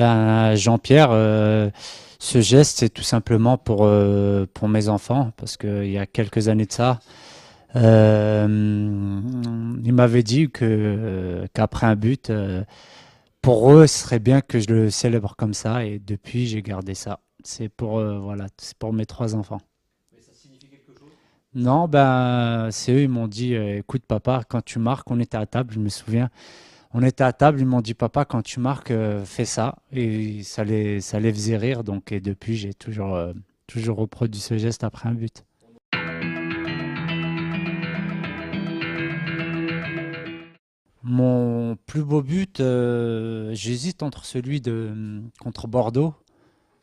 Ben, Jean-Pierre, ce geste, c'est tout simplement pour mes enfants, parce qu'il y a quelques années de ça, euh, il m'avait dit qu'après un but, pour eux, ce serait bien que je le célèbre comme ça, et depuis, j'ai gardé ça. C'est pour, voilà, c'est pour mes trois enfants. Non, ben, c'est eux, ils m'ont dit, écoute, papa, quand tu marques, on était à table, je me souviens. On était à table, ils m'ont dit, papa, quand tu marques, fais ça. Et ça les faisait rire. Donc, et depuis, j'ai toujours reproduit ce geste après un but. Mon plus beau but, j'hésite entre celui contre Bordeaux.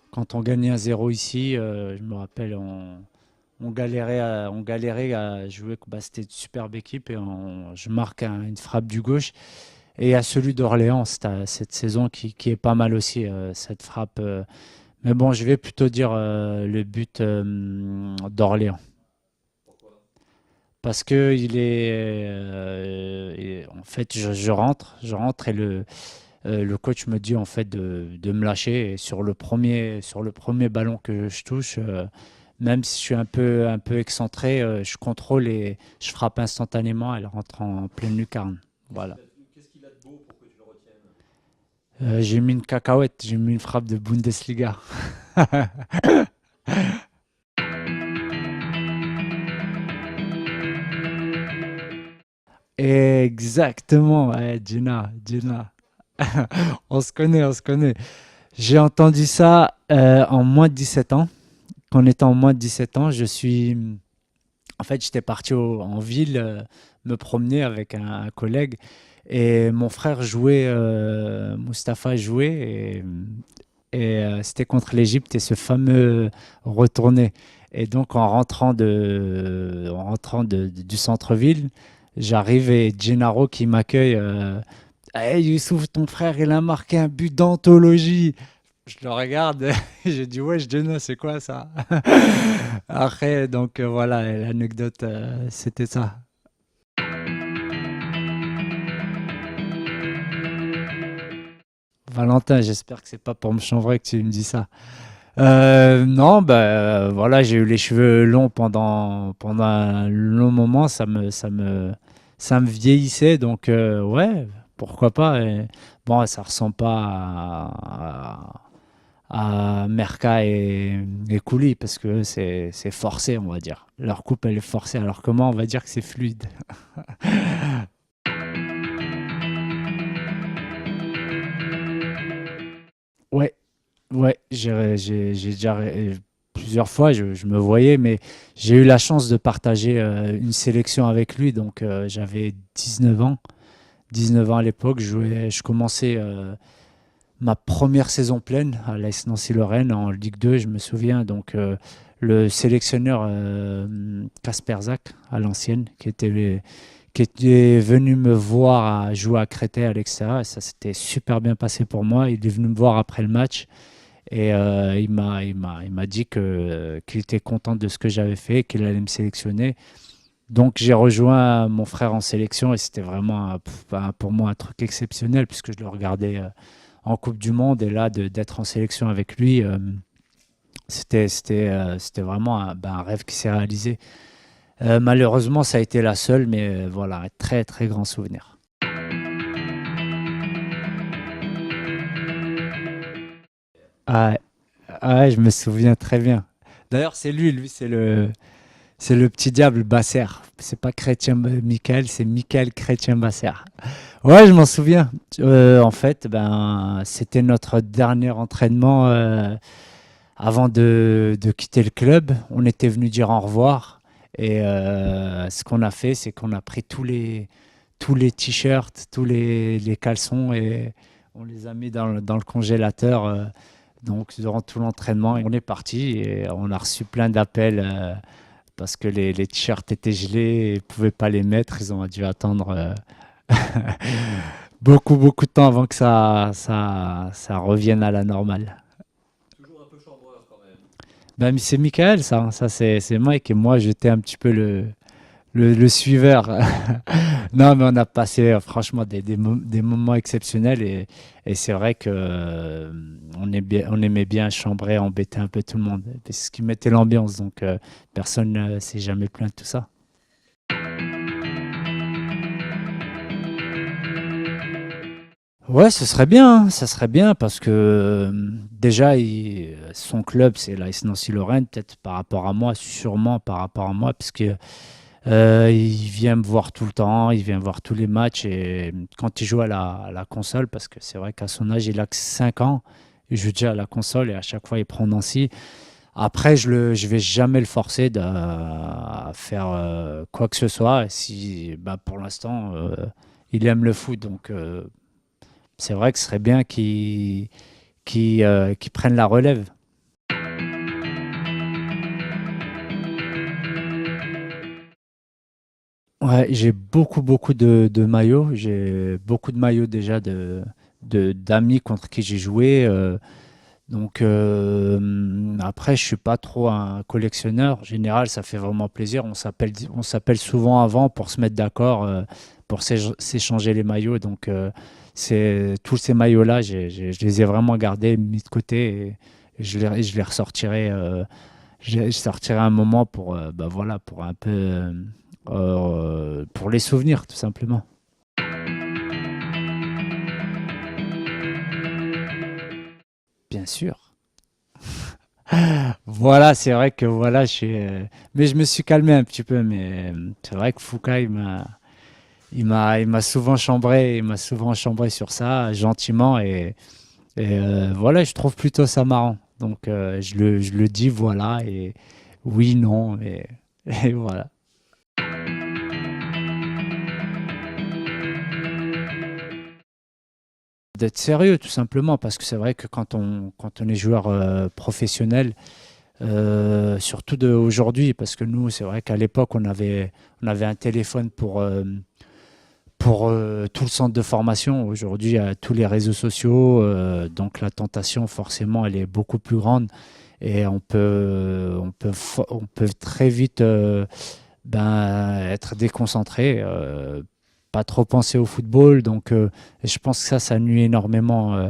Quand on gagnait 1-0 ici, je me rappelle, on galérait à jouer. Bah, c'était une superbe équipe et je marque une frappe du gauche. Et à celui d'Orléans, cette saison qui est pas mal aussi, cette frappe. Mais bon, je vais plutôt dire le but d'Orléans. Parce que en fait, je rentre et le coach me dit en fait de me lâcher. Et sur le premier ballon que je touche, même si je suis un peu excentré, je contrôle et je frappe instantanément. Elle rentre en pleine lucarne. Voilà. J'ai mis une cacahuète, j'ai mis une frappe de Bundesliga. Exactement, ouais, Gina, Gina. On se connaît, on se connaît. J'ai entendu ça en moins de 17 ans. Quand on était en moins de 17 ans, en fait, j'étais parti en ville me promener avec un collègue et mon frère jouait, Mustapha jouait et c'était contre l'Égypte et ce fameux retourné. Et donc en rentrant du centre-ville, j'arrive et Gennaro qui m'accueille. Hey Youssouf, ton frère, il a marqué un but d'anthologie. Je le regarde et je dis ouais, Jenna, c'est quoi ça? Après, donc voilà, l'anecdote, c'était ça. Valentin, j'espère que c'est pas pour me chambrer que tu me dis ça. Non, bah voilà, j'ai eu les cheveux longs pendant un long moment, ça me vieillissait, donc ouais, pourquoi pas. Et bon, ça ressemble pas à Merca et Cooley parce que c'est forcé, on va dire. Leur coupe, elle est forcée, alors que moi, on va dire que c'est fluide. Ouais, ouais, j'ai déjà plusieurs fois, je me voyais, mais j'ai eu la chance de partager une sélection avec lui, donc j'avais 19 ans. 19 ans à l'époque, je commençais ma première saison pleine à l'AS Nancy-Lorraine en Ligue 2, je me souviens. Donc le sélectionneur Kasper Zak à l'ancienne, qui était venu me voir à jouer à Créteil à l'extérieur. Et ça s'était super bien passé pour moi. Il est venu me voir après le match et il m'a dit qu'il était content de ce que j'avais fait, qu'il allait me sélectionner. Donc j'ai rejoint mon frère en sélection et c'était vraiment pour moi un truc exceptionnel puisque je le regardais en Coupe du Monde et là d'être en sélection avec lui, c'était vraiment un rêve qui s'est réalisé. Malheureusement, ça a été la seule, mais voilà, un très très grand souvenir. Ah, ah ouais, je me souviens très bien. D'ailleurs, c'est lui, c'est le petit diable Basser. C'est pas Chrétien Michael, c'est Michael Chrétien Basser. Ouais, je m'en souviens. En fait, ben, c'était notre dernier entraînement avant de quitter le club. On était venu dire au revoir. Et ce qu'on a fait, c'est qu'on a pris tous les t-shirts, tous les caleçons et on les a mis dans le congélateur. Donc, durant tout l'entraînement, on est parti et on a reçu plein d'appels parce que les t-shirts étaient gelés et ne pouvaient pas les mettre. Ils ont dû attendre beaucoup, beaucoup de temps avant que ça revienne à la normale. Ben, c'est Michael, ça. Ça, c'est Mike. Et moi, j'étais un petit peu le suiveur. Non, mais on a passé franchement des moments exceptionnels et c'est vrai que on aimait bien chambrer, embêter un peu tout le monde. C'est ce qui mettait l'ambiance, donc personne ne s'est jamais plaint de tout ça. Ouais, ce serait bien, hein, ça serait bien parce que déjà, son club, c'est l'AS Nancy-Lorraine, peut-être par rapport à moi, sûrement par rapport à moi, parce que il vient me voir tout le temps, il vient voir tous les matchs et quand il joue à la console, parce que c'est vrai qu'à son âge, il a que 5 ans, il joue déjà à la console et à chaque fois, il prend Nancy. Après, je vais jamais le forcer à faire quoi que ce soit. Si, bah, pour l'instant, il aime le foot, donc c'est vrai que ce serait bien qu'il prenne la relève. Ouais, j'ai beaucoup de maillots. J'ai beaucoup de maillots déjà d'amis contre qui j'ai joué. Donc après, je suis pas trop un collectionneur. En général, ça fait vraiment plaisir. On s'appelle souvent avant pour se mettre d'accord, pour s'échanger les maillots. Donc c'est tous ces maillots-là, je les ai vraiment gardés, mis de côté et je les ressortirai. Je sortirai un moment pour, bah voilà, pour un peu, pour les souvenirs, tout simplement. Bien sûr. Voilà, c'est vrai que voilà, mais je me suis calmé un petit peu, mais c'est vrai que Foucault, il m'a souvent chambré, il m'a souvent chambré sur ça, gentiment, et voilà, je trouve plutôt ça marrant. Donc, je le dis, voilà, et oui, non, et voilà. D'être sérieux, tout simplement, parce que c'est vrai que quand on est joueur professionnel, surtout aujourd'hui, parce que nous, c'est vrai qu'à l'époque, on avait un téléphone pour tout le centre de formation. Aujourd'hui, il y a tous les réseaux sociaux, donc la tentation, forcément, elle est beaucoup plus grande et on peut très vite ben, être déconcentré, pas trop penser au football. Donc, je pense que ça nuit énormément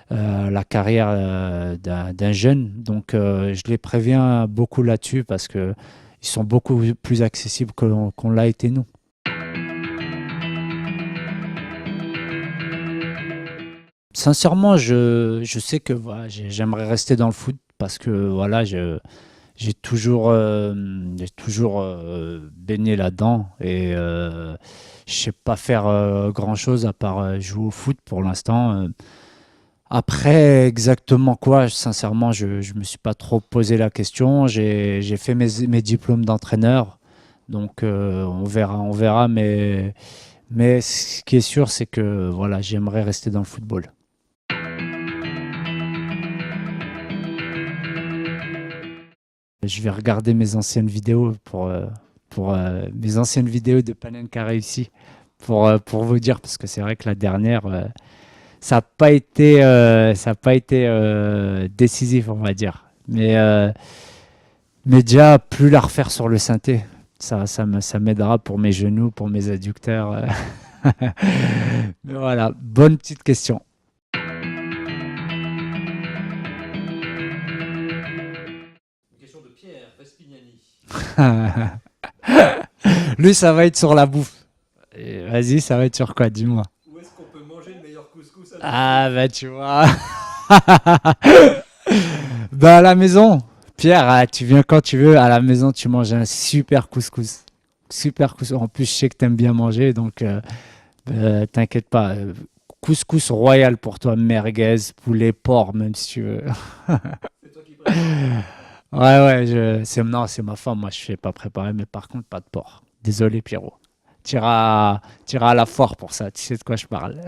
à la carrière d'un jeune. Donc, je les préviens beaucoup là-dessus parce que ils sont beaucoup plus accessibles qu'on l'a été nous. Sincèrement, je sais que voilà, j'aimerais rester dans le foot parce que voilà, j'ai toujours baigné là-dedans et je sais pas faire grand-chose à part jouer au foot pour l'instant. Après, exactement quoi, sincèrement, je me suis pas trop posé la question. J'ai fait mes diplômes d'entraîneur, donc on verra. Mais ce qui est sûr, c'est que voilà, j'aimerais rester dans le football. Je vais regarder mes anciennes vidéos pour mes anciennes vidéos de Panenka réussi pour vous dire, parce que c'est vrai que la dernière, ça a pas été décisif, on va dire. Mais déjà, plus la refaire sur le synthé, ça m'aidera pour mes genoux, pour mes adducteurs. Mais voilà, bonne petite question. Lui, ça va être sur la bouffe. Vas-y, ça va être sur quoi, dis-moi. Ah, bah tu vois. Bah à la maison, Pierre, ah, tu viens quand tu veux. À la maison, tu manges un super couscous. Super couscous. En plus, je sais que t'aimes bien manger, donc t'inquiète pas. Couscous royal pour toi, merguez, poulet, porc, même si tu veux. Ouais, non, c'est ma femme. Moi, je sais pas préparer, mais par contre, pas de porc. Désolé, Pierrot. T'iras à la foire pour ça. Tu sais de quoi je parle.